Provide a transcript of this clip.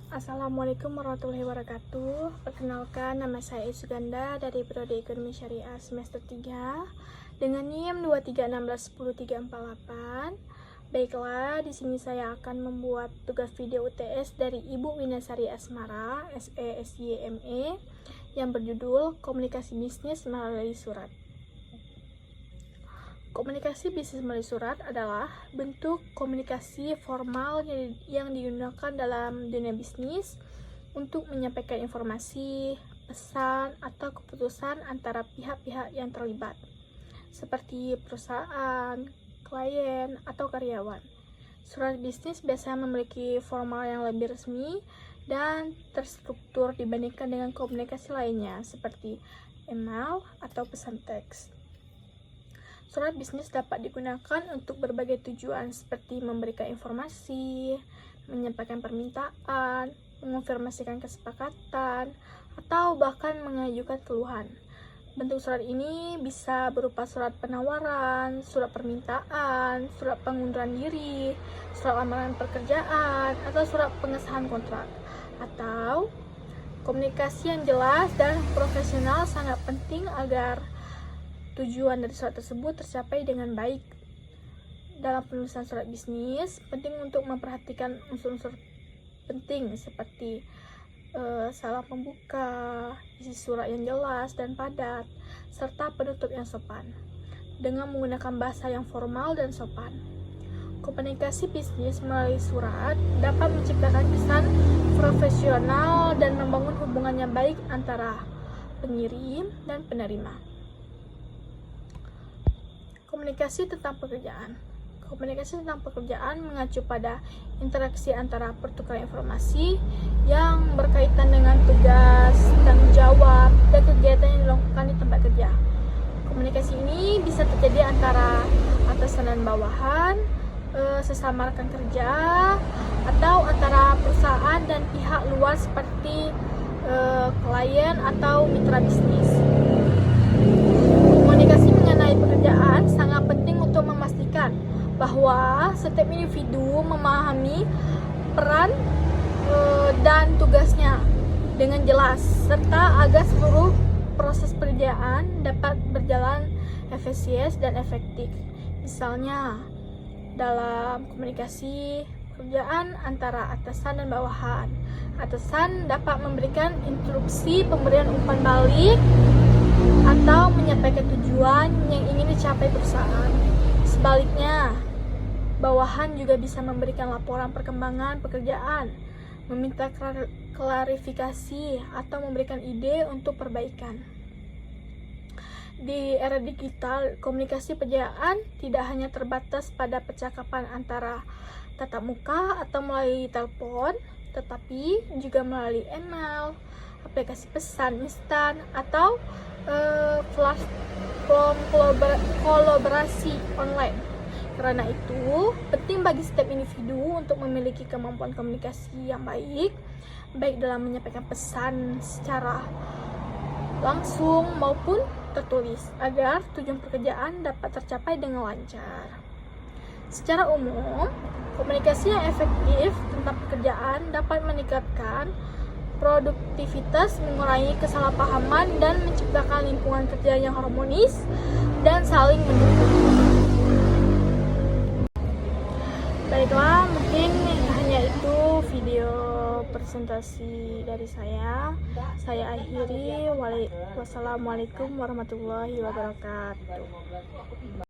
Assalamualaikum warahmatullahi wabarakatuh. Perkenalkan, nama saya Suganda dari Prodi Ekonomi Syariah semester 3 dengan NIM 23161038. Baiklah, di sini saya akan membuat tugas video UTS dari Ibu Winasari Asmara, SESYME, yang berjudul Komunikasi Bisnis Melalui Surat. Komunikasi bisnis melalui surat adalah bentuk komunikasi formal yang digunakan dalam dunia bisnis untuk menyampaikan informasi, pesan, atau keputusan antara pihak-pihak yang terlibat, seperti perusahaan, klien, atau karyawan. Surat bisnis biasanya memiliki formal yang lebih resmi dan terstruktur dibandingkan dengan komunikasi lainnya, seperti email atau pesan teks. Surat bisnis dapat digunakan untuk berbagai tujuan seperti memberikan informasi, menyampaikan permintaan, mengonfirmasikan kesepakatan, atau bahkan mengajukan keluhan. Bentuk surat ini bisa berupa surat penawaran, surat permintaan, surat pengunduran diri, surat lamaran pekerjaan, atau surat pengesahan kontrak. Atau komunikasi yang jelas dan profesional sangat penting agar tujuan dari surat tersebut tercapai dengan baik. Dalam penulisan surat bisnis, penting untuk memperhatikan unsur-unsur penting seperti salah pembuka, isi surat yang jelas dan padat, serta penutup yang sopan, dengan menggunakan bahasa yang formal dan sopan. Komunikasi bisnis melalui surat dapat menciptakan kesan profesional dan membangun hubungan yang baik antara pengirim dan penerima. Komunikasi tentang pekerjaan. Komunikasi tentang pekerjaan mengacu pada interaksi antara pertukaran informasi yang berkaitan dengan tugas, tanggung jawab, dan kegiatan yang dilakukan di tempat kerja. Komunikasi ini bisa terjadi antara atasan dan bawahan, sesama rekan kerja, atau antara perusahaan dan pihak luar seperti klien atau mitra bisnis. Komunikasi mengenai pekerjaan sangat penting untuk memastikan bahwa setiap individu memahami peran dan tugasnya dengan jelas, serta agar seluruh proses pekerjaan dapat berjalan efisien dan efektif. Misalnya, dalam komunikasi pekerjaan antara atasan dan bawahan, atasan dapat memberikan instruksi pemberian umpan balik atau menyampaikan tujuan yang ingin dicapai perusahaan. Sebaliknya, bawahan juga bisa memberikan laporan perkembangan pekerjaan, meminta klarifikasi, atau memberikan ide untuk perbaikan. Di era digital, komunikasi pekerjaan tidak hanya terbatas pada percakapan antara tatap muka atau melalui telepon, tetapi juga melalui email, aplikasi pesan instan, atau platform kolaborasi online. Karena itu, penting bagi setiap individu untuk memiliki kemampuan komunikasi yang baik dalam menyampaikan pesan secara langsung maupun tertulis, agar tujuan pekerjaan dapat tercapai dengan lancar. Secara umum, komunikasi yang efektif tentang pekerjaan dapat meningkatkan produktivitas, mengurangi kesalahpahaman, dan menciptakan lingkungan kerja yang harmonis dan saling mendukung. Baiklah, mungkin hanya itu video presentasi dari saya. Saya akhiri. Wassalamualaikum warahmatullahi wabarakatuh.